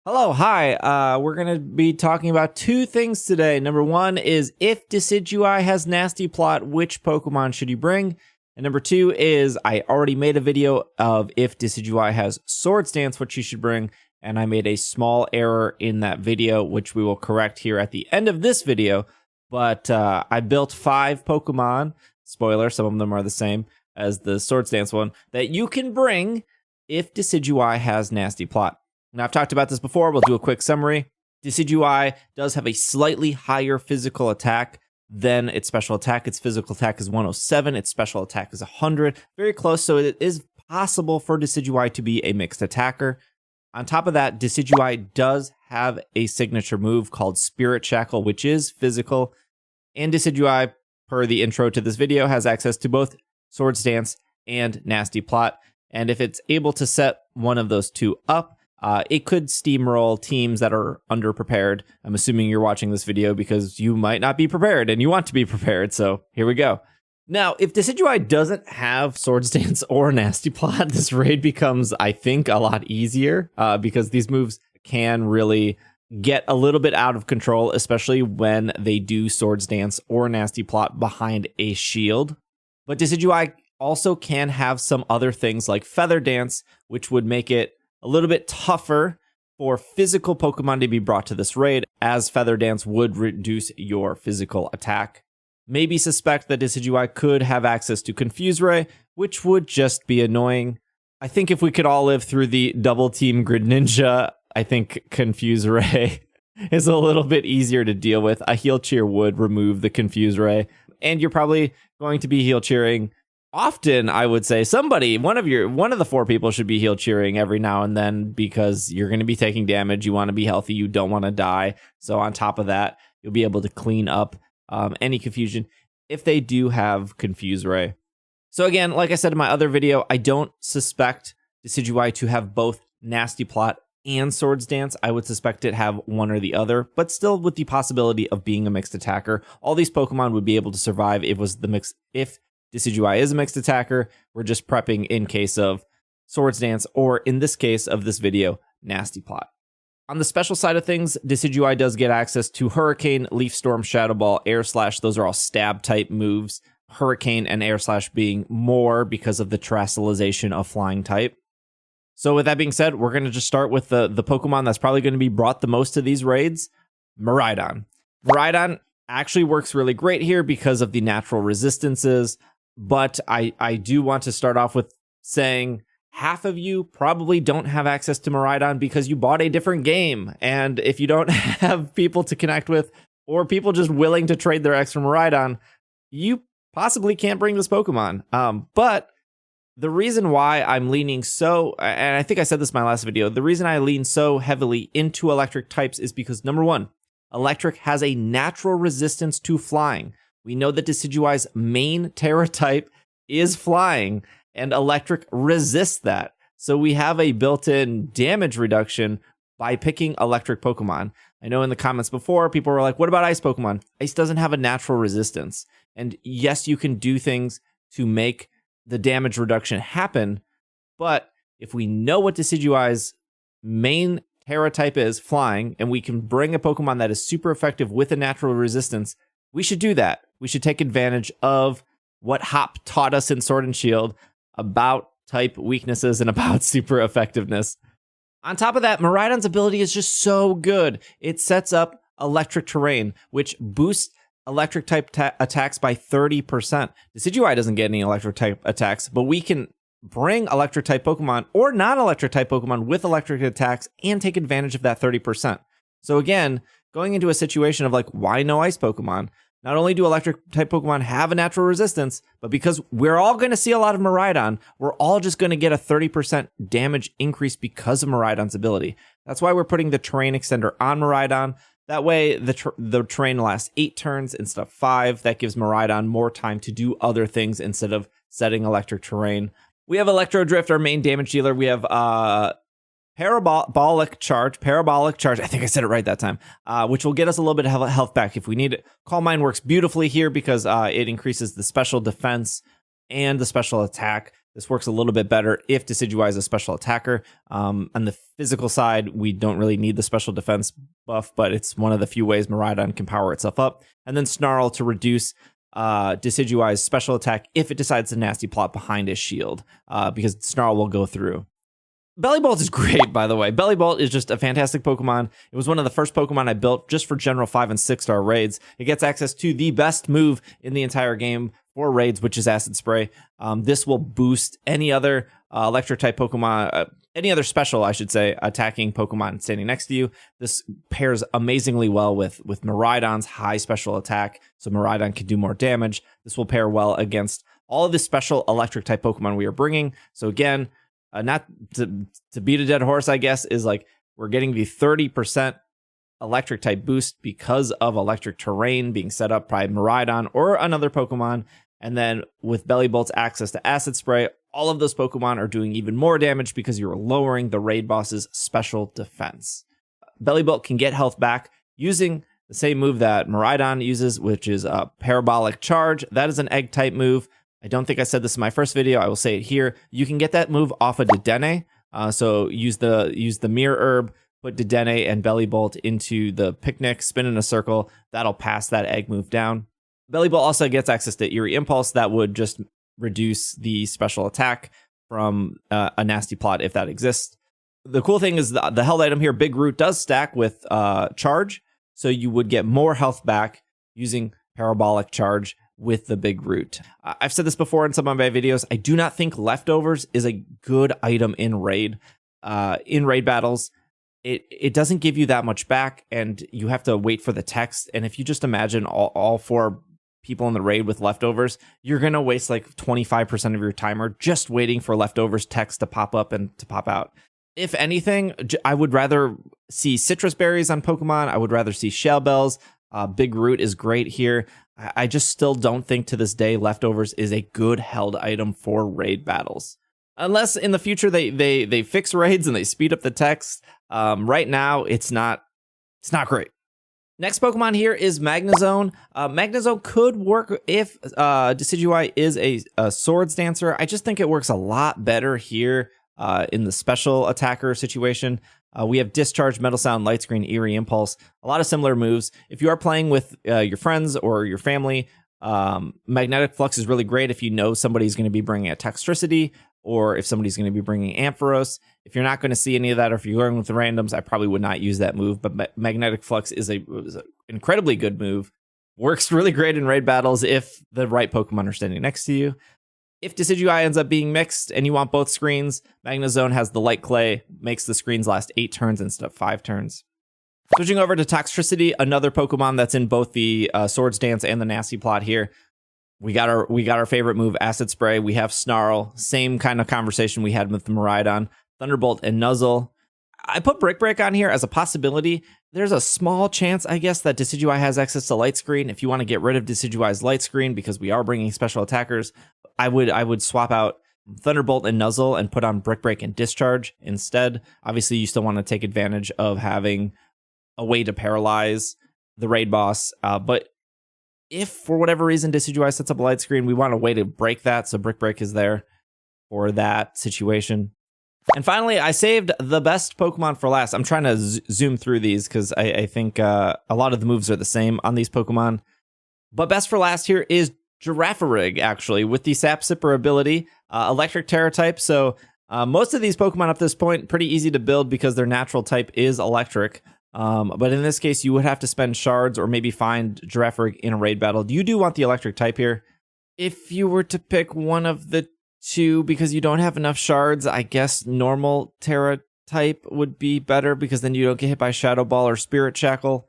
Hello, hi. We're going to be talking about two things today. Number one is if Decidueye has Nasty Plot, which Pokemon should you bring? And number two is I already made a video of if Decidueye has Swords Dance, what you should bring. And I made a small error in that video, which we will correct here at the end of this video. But I built 5 Pokemon, spoiler, some of them are the same as the Swords Dance one, that you can bring if Decidueye has Nasty Plot. Now, I've talked about this before. We'll do a quick summary. Decidueye does have a slightly higher physical attack than its special attack. Its physical attack is 107. Its special attack is 100. Very close, so it is possible for Decidueye to be a mixed attacker. On top of that, Decidueye does have a signature move called Spirit Shackle, which is physical. And Decidueye, per the intro to this video, has access to both Swords Dance and Nasty Plot. And if it's able to set one of those two up, it could steamroll teams that are underprepared. I'm assuming you're watching this video because you might not be prepared and you want to be prepared. So here we go. Now, if Decidueye doesn't have Swords Dance or Nasty Plot, this raid becomes, I think, a lot easier because these moves can really get a little bit out of control, especially when they do Swords Dance or Nasty Plot behind a shield. But Decidueye also can have some other things like Feather Dance, which would make it a little bit tougher for physical Pokemon to be brought to this raid, as Feather Dance would reduce your physical attack. Maybe suspect that Decidueye could have access to Confuse Ray, which would just be annoying. I think if we could all live through the double team Grid Ninja, I think Confuse Ray is a little bit easier to deal with. A Heal Cheer would remove the Confuse Ray, and you're probably going to be heal cheering often. I would say one of the 4 people should be heal cheering every now and then because you're going to be taking damage. You want to be healthy. You don't want to die. So on top of that, you'll be able to clean up any confusion if they do have Confuse Ray. So again, like I said in my other video, I don't suspect Decidueye to have both Nasty Plot and Swords Dance. I would suspect it have one or the other, but still with the possibility of being a mixed attacker. All these Pokemon would be able to survive if Decidueye is a mixed attacker. We're just prepping in case of Swords Dance, or in this case of this video, Nasty Plot. On the special side of things, Decidueye does get access to Hurricane, Leaf Storm, Shadow Ball, Air Slash. Those are all stab type moves. Hurricane and Air Slash being more because of the terrestrialization of flying type. So with that being said, we're going to just start with the Pokemon that's probably going to be brought the most to these raids, Miraidon. Miraidon actually works really great here because of the natural resistances. But I do want to start off with saying half of you probably don't have access to Miraidon because you bought a different game. And if you don't have people to connect with or people just willing to trade their extra Miraidon, you possibly can't bring this Pokemon. But the reason why I'm leaning so, and I think I said this in my last video, the reason I lean so heavily into electric types is because, number one, electric has a natural resistance to flying. We know that Decidueye's main Terra type is flying, and electric resists that. So we have a built-in damage reduction by picking electric Pokemon. I know in the comments before, people were like, what about ice Pokemon? Ice doesn't have a natural resistance. And yes, you can do things to make the damage reduction happen, but if we know what Decidueye's main Terra type is, flying, and we can bring a Pokemon that is super effective with a natural resistance, we should do that. We should take advantage of what Hop taught us in Sword and Shield about type weaknesses and about super effectiveness. On top of that, Miraidon's ability is just so good. It sets up electric terrain, which boosts electric type attacks by 30%. Decidueye doesn't get any electric type attacks, but we can bring electric type Pokemon or non-electric type Pokemon with electric attacks and take advantage of that 30%. So again, going into a situation of like, why no ice Pokemon? Not only do electric type Pokemon have a natural resistance, but because we're all going to see a lot of Miraidon, we're all just going to get a 30% damage increase because of Miraidon's ability. That's why we're putting the terrain extender on Miraidon. That way, the terrain lasts 8 turns instead of 5. That gives Miraidon more time to do other things instead of setting electric terrain. We have Electro Drift, our main damage dealer. We have Parabolic Charge. I think I said it right that time, which will get us a little bit of health back if we need it. Calm Mind works beautifully here because it increases the special defense and the special attack. This works a little bit better if Decidueye is a special attacker. On the physical side, we don't really need the special defense buff, but it's one of the few ways Miraidon can power itself up. And then Snarl to reduce Decidueye's special attack if it decides to nasty plot behind his shield, because Snarl will go through. Bellibolt is great, by the way. Bellibolt is just a fantastic Pokemon. It was one of the first Pokemon I built just for general 5 and 6 star raids. It gets access to the best move in the entire game for raids, which is Acid Spray. This will boost any other electric type Pokemon, any other special, I should say, attacking Pokemon standing next to you. This pairs amazingly well with Miraidon's high special attack, so Miraidon can do more damage. This will pair well against all of the special electric type Pokemon we are bringing. So again, not to beat a dead horse, I guess, is like we're getting the 30% electric type boost because of electric terrain being set up by Miraidon or another Pokemon. And then with Bellibolt's access to Acid Spray, all of those Pokemon are doing even more damage because you're lowering the raid boss's special defense. Bellibolt can get health back using the same move that Miraidon uses, which is a Parabolic Charge. That is an egg type move. I don't think I said this in my first video. I will say it here. You can get that move off of Dedenne. So use the Mirror Herb, put Dedenne and Bellibolt into the picnic, spin in a circle. That'll pass that egg move down. Bellibolt also gets access to Eerie Impulse. That would just reduce the special attack from a nasty plot if that exists. The cool thing is the held item here, Big Root, does stack with Charge. So you would get more health back using Parabolic Charge with the Big Root. I've said this before in some of my videos. I do not think Leftovers is a good item in raid battles. It doesn't give you that much back, and you have to wait for the text. And if you just imagine all 4 people in the raid with Leftovers, you're gonna waste like 25% of your timer just waiting for Leftovers text to pop up and to pop out. If anything, I would rather see Citrus Berries on Pokemon. I would rather see Shell Bells. Big Root is great here. I just still don't think to this day Leftovers is a good held item for raid battles. Unless in the future they fix raids and they speed up the text. Right now it's not great. Next Pokemon here is Magnezone. Magnezone could work if Decidueye is a Swords Dancer. I just think it works a lot better here in the special attacker situation. We have Discharge, Metal Sound, Light Screen, Eerie Impulse. A lot of similar moves. If you are playing with your friends or your family, Magnetic Flux is really great if you know somebody's going to be bringing a Toxtricity or if somebody's going to be bringing Ampharos. If you're not going to see any of that, or if you're going with the randoms, I probably would not use that move. But Magnetic Flux is an incredibly good move. Works really great in raid battles if the right Pokemon are standing next to you. If Decidueye ends up being mixed and you want both screens, Magnezone has the Light Clay, makes the screens last 8 turns instead of 5 turns. Switching over to Toxtricity, another Pokemon that's in both the Swords Dance and the Nasty Plot here. We got our favorite move, Acid Spray. We have Snarl, same kind of conversation we had with the Miraidon, Thunderbolt and Nuzzle. I put Brick Break on here as a possibility. There's a small chance, I guess, that Decidueye has access to Light Screen. If you want to get rid of Decidueye's Light Screen because we are bringing special attackers, I would swap out Thunderbolt and Nuzzle and put on Brick Break and Discharge instead. Obviously, you still want to take advantage of having a way to paralyze the raid boss. But if for whatever reason Decidueye sets up a Light Screen, we want a way to break that. So Brick Break is there for that situation. And finally, I saved the best Pokemon for last. I'm trying to zoom through these because I think a lot of the moves are the same on these Pokemon. But best for last here is Girafarig, actually, with the Sap Sipper ability, Electric Terra type. So most of these Pokemon up to this point, pretty easy to build because their natural type is electric. But in this case, you would have to spend shards or maybe find Girafarig in a raid battle. You do want the electric type here. If you were to pick one of the two because you don't have enough shards, I guess normal Terra type would be better because then you don't get hit by Shadow Ball or Spirit Shackle.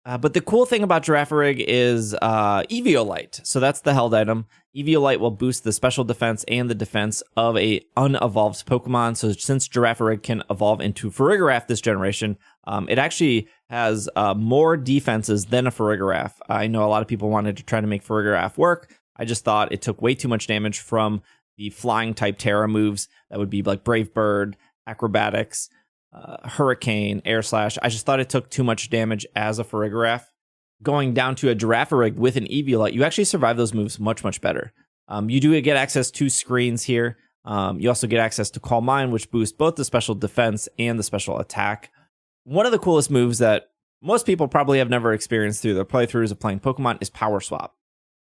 But the cool thing about Girafarig is Eviolite. So that's the held item. Eviolite will boost the special defense and the defense of a unevolved Pokemon. So since Girafarig can evolve into Farigiraf this generation, it actually has more defenses than a Farigiraf. I know a lot of people wanted to try to make Farigiraf work. I just thought it took way too much damage from the flying type Terra moves. That would be like Brave Bird, Acrobatics, Hurricane, Air Slash. I just thought it took too much damage as a Farigiraf. Going down to a Girafarig with an Eviolite, you actually survive those moves much, much better. You do get access to screens here. You also get access to Calm Mind, which boosts both the special defense and the special attack. One of the coolest moves that most people probably have never experienced through their playthroughs of playing Pokemon is Power Swap.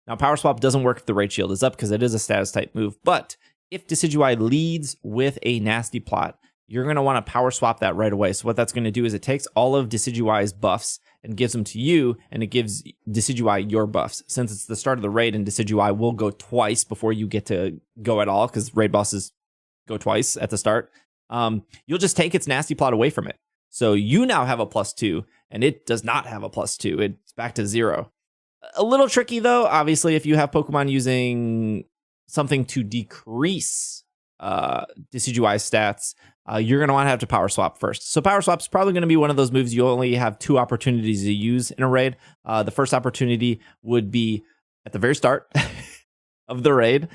Now, Power Swap doesn't work if the Raid Shield is up because it is a status type move, but if Decidueye leads with a Nasty Plot, you're going to want to Power Swap that right away. So what that's going to do is it takes all of Decidueye's buffs and gives them to you, and it gives Decidueye your buffs. Since it's the start of the raid and Decidueye will go twice before you get to go at all, because raid bosses go twice at the start, you'll just take its Nasty Plot away from it. So you now have a +2, and it does not have a +2. It's back to 0. A little tricky, though, obviously, if you have Pokemon using something to decrease Decidueye's stats, you're going to want to have to Power Swap first. So Power Swap is probably going to be one of those moves you only have 2 opportunities to use in a raid. The first opportunity would be at the very start of the raid,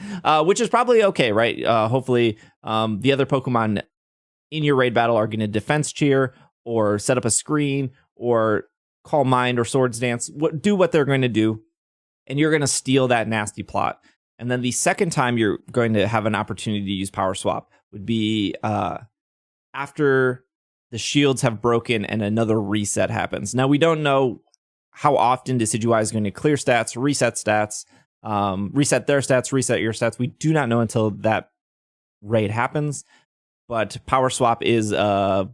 which is probably okay, right? Hopefully, the other Pokemon in your raid battle are going to Defense Cheer or set up a screen or Calm Mind or Swords Dance. Do what they're going to do, and you're going to steal that Nasty Plot. And then the second time you're going to have an opportunity to use Power Swap would be after the shields have broken and another reset happens. Now, we don't know how often Decidueye is going to clear stats, reset stats, reset their stats, reset your stats. We do not know until that raid happens. But Power Swap is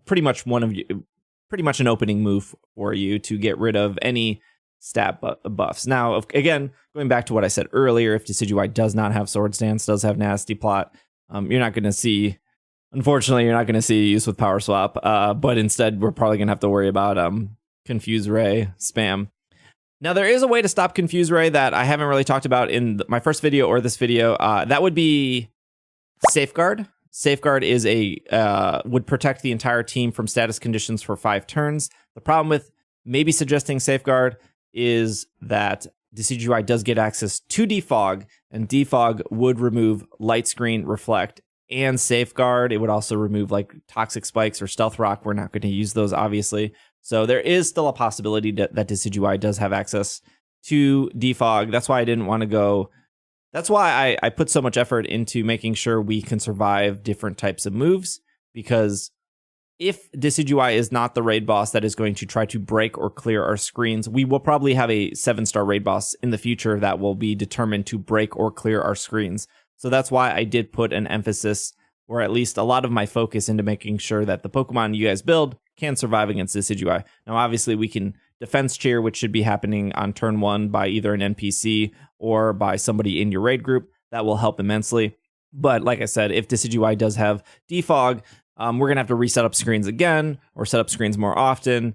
pretty much an opening move for you to get rid of any stat buffs. Now, again, going back to what I said earlier, if Decidueye does not have Swords Dance, does have Nasty Plot, you're not going to see, unfortunately, you're not going to see use with Power Swap, but instead we're probably going to have to worry about Confuse Ray spam. Now, there is a way to stop Confuse Ray that I haven't really talked about in my first video or this video. That would be Safeguard. Safeguard is would protect the entire team from status conditions for 5 turns. The problem with maybe suggesting Safeguard is that Decidueye does get access to Defog, and Defog would remove Light Screen, Reflect, and Safeguard. It would also remove like Toxic Spikes or Stealth Rock. We're not going to use those, obviously. So there is still a possibility that Decidueye does have access to Defog. That's why I didn't want to go. That's why I put so much effort into making sure we can survive different types of moves, because if Decidueye is not the raid boss that is going to try to break or clear our screens, we will probably have a 7-star raid boss in the future that will be determined to break or clear our screens. So that's why I did put an emphasis, or at least a lot of my focus, into making sure that the Pokemon you guys build can survive against Decidueye. Now, obviously, we can Defense Cheer, which should be happening on turn 1 by either an NPC or by somebody in your raid group. That will help immensely. But like I said, if Decidueye does have Defog, we're going to have to reset up screens again, or set up screens more often,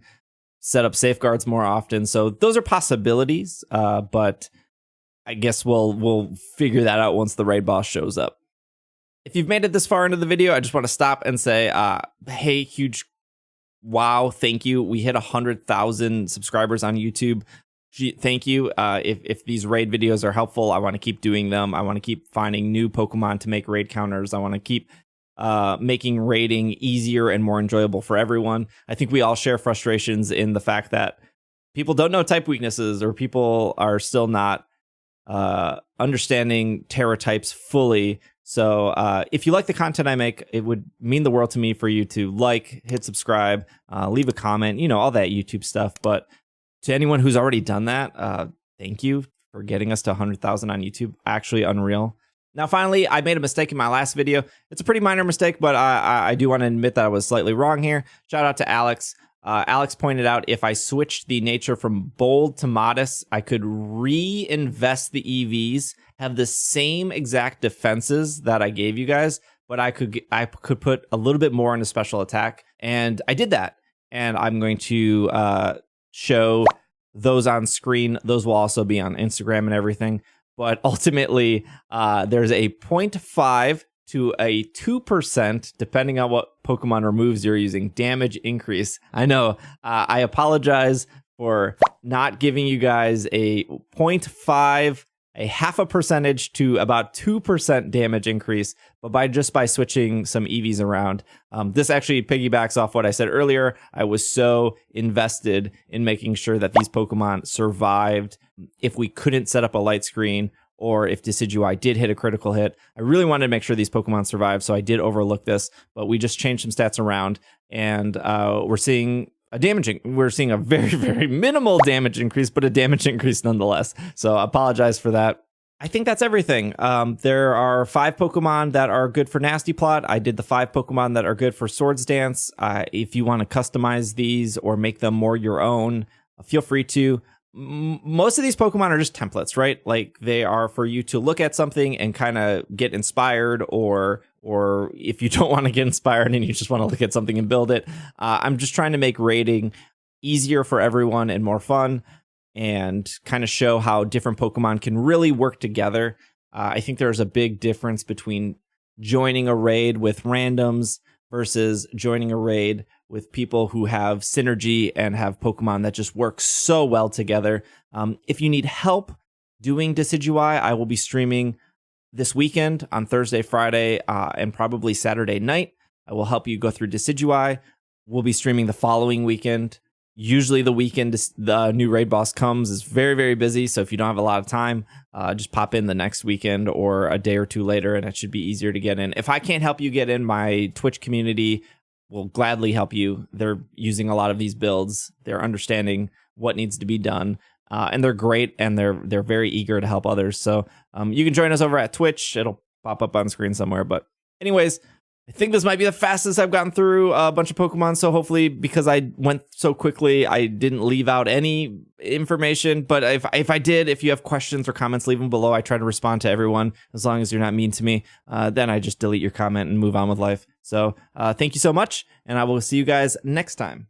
set up safeguards more often. So those are possibilities, but I guess we'll figure that out once the raid boss shows up. If you've made it this far into the video, I just want to stop and say, hey, huge wow, thank you. We hit 100,000 subscribers on YouTube. Thank you. If these raid videos are helpful, I want to keep doing them. I want to keep finding new Pokemon to make raid counters. I want to keep making raiding easier and more enjoyable for everyone. I think we all share frustrations in the fact that people don't know type weaknesses, or people are still not understanding Terra types fully. So if you like the content I make, it would mean the world to me for you to like, hit subscribe, leave a comment, all that YouTube stuff. But to anyone who's already done that, thank you for getting us to 100,000 on YouTube. Actually unreal. Now, finally, I made a mistake in my last video. It's a pretty minor mistake, but I do want to admit that I was slightly wrong here. Shout out to Alex. Alex pointed out if I switched the nature from bold to modest, I could reinvest the EVs, have the same exact defenses that I gave you guys, but I could put a little bit more into special attack, and I did that. And I'm going to show those on screen. Those will also be on Instagram and everything. But ultimately, there's a 0.5 to a 2%, depending on what Pokemon or moves you're using, damage increase. I know, I apologize for not giving you guys a 0.5, a 0.5% to about 2% damage increase, but by switching some EVs around. This actually piggybacks off what I said earlier. I was so invested in making sure that these Pokemon survived if we couldn't set up a light screen, or if Decidueye did hit a critical hit. I really wanted to make sure these Pokemon survived, so I did overlook this, but we just changed some stats around, and we're seeing a very, very minimal damage increase, but a damage increase nonetheless. So I apologize for that. I think that's everything. There are 5 Pokemon that are good for Nasty Plot. I did the 5 Pokemon that are good for Swords Dance. If you want to customize these or make them more your own, feel free to. Most of these Pokemon are just templates, right? Like, they are for you to look at something and kind of get inspired, or if you don't want to get inspired and you just want to look at something and build it. I'm just trying to make raiding easier for everyone and more fun, and kind of show how different Pokemon can really work together. I think there's a big difference between joining a raid with randoms versus joining a raid with people who have synergy and have Pokemon that just work so well together. If you need help doing Decidueye, I will be streaming this weekend on Thursday, Friday, and probably Saturday night. I will help you go through Decidueye. We'll be streaming the following weekend. Usually the weekend the new raid boss comes is very, very busy. So if you don't have a lot of time, just pop in the next weekend or a day or two later, and it should be easier to get in. If I can't help you get in, my Twitch community will gladly help you. They're using a lot of these builds. They're understanding what needs to be done. And they're great, and they're very eager to help others. So you can join us over at Twitch. It'll pop up on screen somewhere. But anyways, I think this might be the fastest I've gotten through a bunch of Pokemon. So hopefully, because I went so quickly, I didn't leave out any information. But if I did, if you have questions or comments, leave them below. I try to respond to everyone, as long as you're not mean to me. Then I just delete your comment and move on with life. So thank you so much, and I will see you guys next time.